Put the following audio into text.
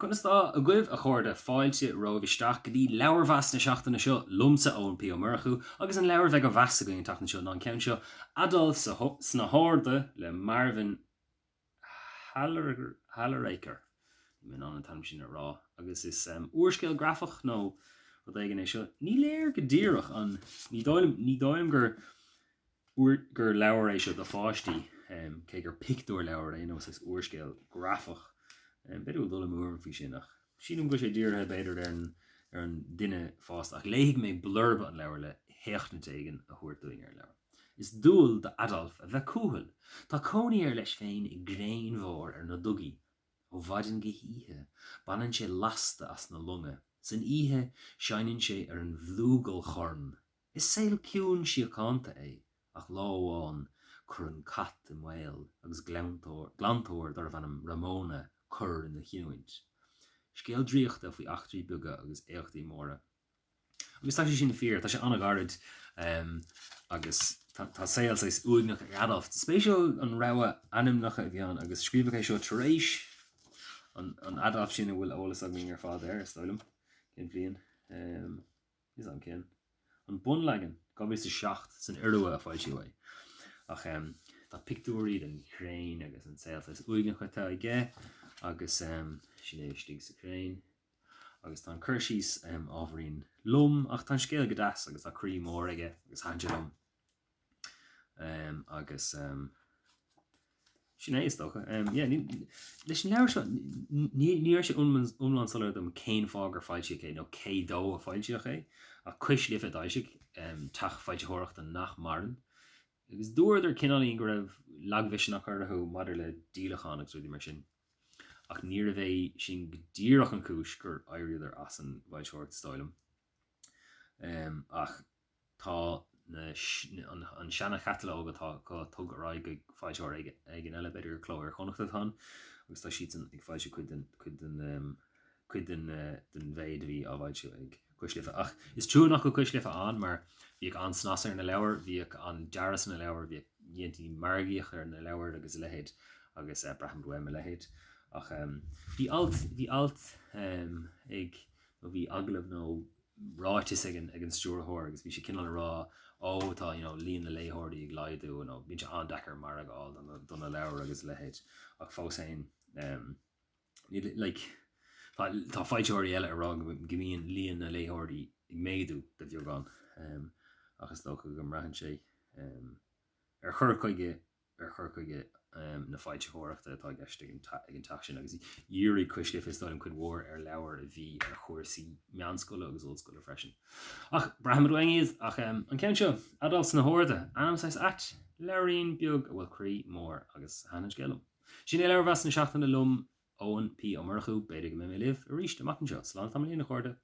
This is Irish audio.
Connastá a gcuibh a hArda fáilte roimhisteach go dtí leabhar-mheas na seachtainna seo lumsa ón P marchu agus an leabhar bheith go bheasa go tachna seo ná ceann seo Adolf sna hArda le Marvin Hallereker min an tam sin a rá agus is oerscéil grafach nó wat igen é seo ní léir go ddíireach an ní dáim gur leabhar é seo do fáistí cé gur picúir leabhar é nó is oerscéil grafach beidir dul mór fi sin nach sin go sé ddíirthe beidir ar an duine fást ach léigh mé blurb an leabhar le heachna téigen a thuairtúing ar leabhar. Is dúil de Adolf a bheith cúthal tá cónaí ar leis féin i gréin mhór ar na dugaí ó bhaidin go híthe banan sé lasta as na lunga san ihe seanan sé ar an bhlúgal chorn. Is saoil ciún siocánta é ach láháin chur an cat i mhail agus glantóir dar bhanam Ramóna chur in na chiúint. Scéal dríochta faoi achtarí buga agus éachtaí móra. Agus tá sé sin na fíor, tá sé anagarad agus tá saoil is uignach ag Adolf. Spéisiúil an rogha animnacha a bhean agus scríbh é seo tar éis an Adolf sin bhfuil ólas ag ar fád ar stoilm cén bliain. Is an cén. An bunlagan gabhí sa seacht san iarua a fáiltí bhaid. Ach tá picúirí den chréin agus an saoil is uignach atá i gé agus sin é stig sa chréin. Agus tá chuirsís ábharín lum ach tá scéal go deas agus tá crí mór aige agus hainte lum. Agus sin é istócha. Leis leabhar seo níor sé umlan solar dom céin fágur fáilte é nó cé dó a fáilteach é a cuis lifa daisiigh tach fáilte thuireachta nach marin. Agus dúidir cinálíon go raibh leaghmhiseach ar athú madidir le dílachan agus ruí mar sin. Ach níor a bheith sin gdíireach an cúis gur éiridir as an bhaidseoirt stoilm. Ach tá an seanna chatalóga tá tug ará go fáidseoir ag an eile beidir chlóir chonachtatán agus tá siad ag fáidse chuid den bhéid bhí á bhaidse ag cuislifa. Ach is trú nach go cuislifa an mar bhíag an snasar ar na leabhar, bhíag an dearas na leabhar, bhíag dhéantí margaíoch ar na leabhar agus lehéid agus braham duim lehéid. Ach bhí alt ag bhí aglah nó ráitis ag an stúrthóir agus bhí sé cinál rá tá líon na léthirí ag leidú nó bhín se an dechar mar agáil donna leabhar agus lehéid ach fós féin tá fáidteoirí eile ará gimíon líon na léthirí ag méadú de bheagán agus dócha go mraithann sé ar chur chuige na fáilte thuireachta atá gceiste ag an tacht sin agus dhéirí cuislifa is dóim chun mhór ar leabhar a bhí ar chuirsaí meánscoile agus ollscoile freisin. Ach braham duingíos ach an ceann seo Adolf sna hArda anamsáis at leiríonn beag a bhfuil crí mór agus hanan gelam. Sin é leabhar-mheas na seachtainna lum óan P marchu beidir go mé libh a ríist amach an seo slán tamlíon na hArda.